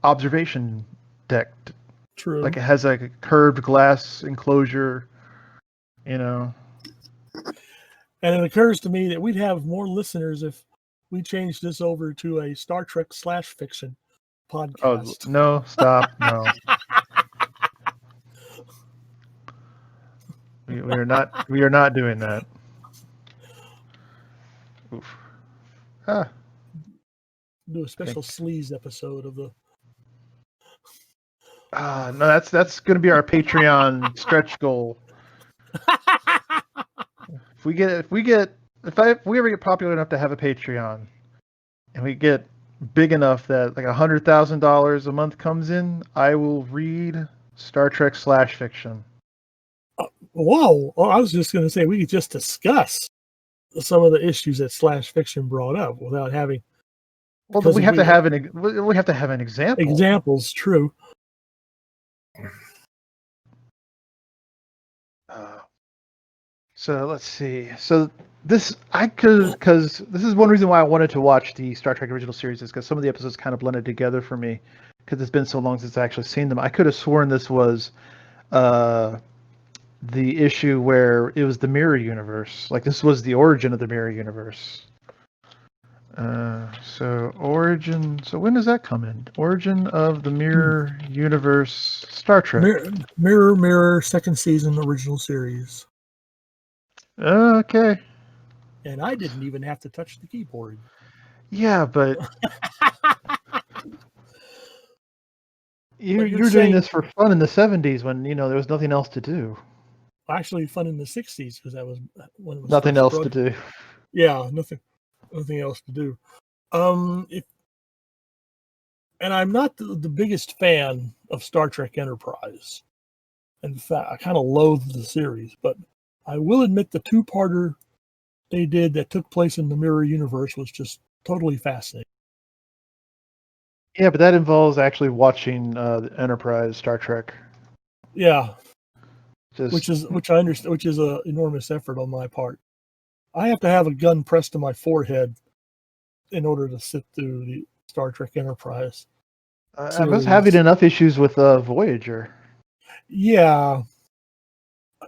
observation deck. True. Like it has like a curved glass enclosure, And it occurs to me that we'd have more listeners if we changed this over to a Star Trek /fiction podcast. Oh, no, stop, no. We are not doing that. Oof. Do a special sleaze episode of the. No, that's going to be our Patreon stretch goal. If we ever get popular enough to have a Patreon, and we get big enough that like $100,000 a month comes in, I will read Star Trek /fiction. Whoa! Well, I was just going to say we could just discuss some of the issues that /fiction brought up without having. Well, we have to have an example. Examples, true. So let's see. So because this is one reason why I wanted to watch the Star Trek original series, is because some of the episodes kind of blended together for me. because it's been so long since I actually seen them. I could have sworn this was the issue where it was the mirror universe. Like this was the origin of the mirror universe. So origin. So when does that come in? Origin of the mirror universe. Star Trek. Mirror, second season, original series. Okay. And I didn't even have to touch the keyboard. Yeah, but you're doing saying, this for fun in the 70s when there was nothing else to do. Actually, fun in the 60s because that was when it was Nothing else to do. Yeah, nothing else to do. And I'm not the biggest fan of Star Trek Enterprise. In fact, I kind of loathe the series, but I will admit the two-parter they did that took place in the mirror universe was just totally fascinating. Yeah, but that involves actually watching the Enterprise Star Trek. Yeah, which I understand, which is an enormous effort on my part. I have to have a gun pressed to my forehead in order to sit through the Star Trek Enterprise. I was having enough issues with Voyager. Yeah,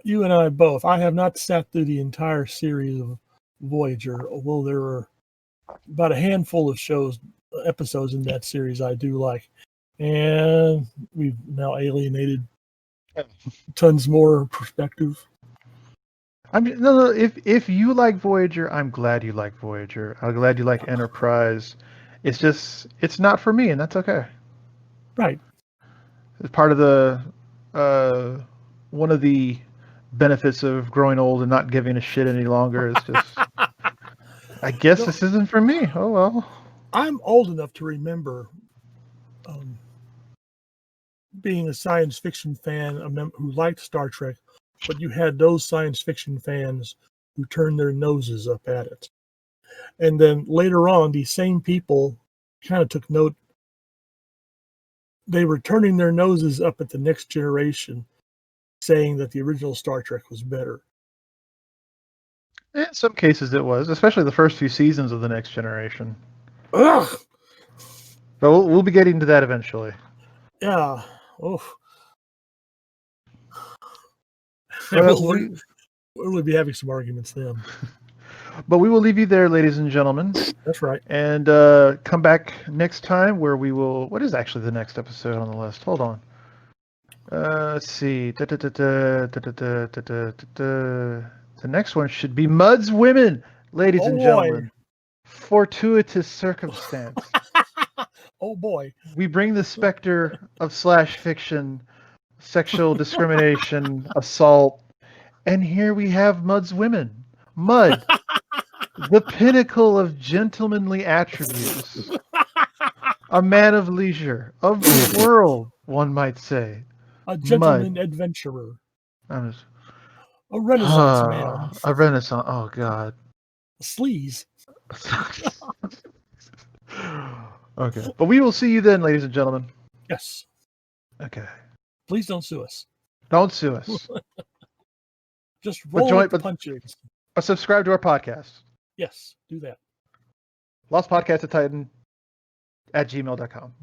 you and I both. I have not sat through the entire series of Voyager, although there are about a handful of episodes in that series I do like. And we've now alienated tons more perspective. No. If you like Voyager, I'm glad you like Voyager. I'm glad you like Enterprise. It's not for me, and that's okay. Right. It's part of the one of the benefits of growing old and not giving a shit any longer. It's just, I guess this isn't for me. Oh well. I'm old enough to remember being a science fiction fan who liked Star Trek, but you had those science fiction fans who turned their noses up at it. And then later on, these same people kind of took note. They were turning their noses up at the Next Generation, saying that the original Star Trek was better. In some cases it was, especially the first few seasons of The Next Generation. Ugh! But we'll be getting to that eventually. Yeah. Oh. We'll be having some arguments then. But we will leave you there, ladies and gentlemen. That's right. And come back next time where we will... What is actually the next episode on the list? Hold on. Let's see. The next one should be Mud's Women, ladies and gentlemen. Fortuitous circumstance. Oh boy. We bring the specter of slash fiction, sexual discrimination, assault, and here we have Mud's Women. Mud, the pinnacle of gentlemanly attributes. A man of leisure, of the world, one might say. A gentleman adventurer. A Renaissance man. A Renaissance. Oh, God. A sleaze. Okay. But we will see you then, ladies and gentlemen. Yes. Okay. Please don't sue us. Don't sue us. Just roll with the punches. Subscribe to our podcast. Yes, do that. LostPodcast@Titan@gmail.com.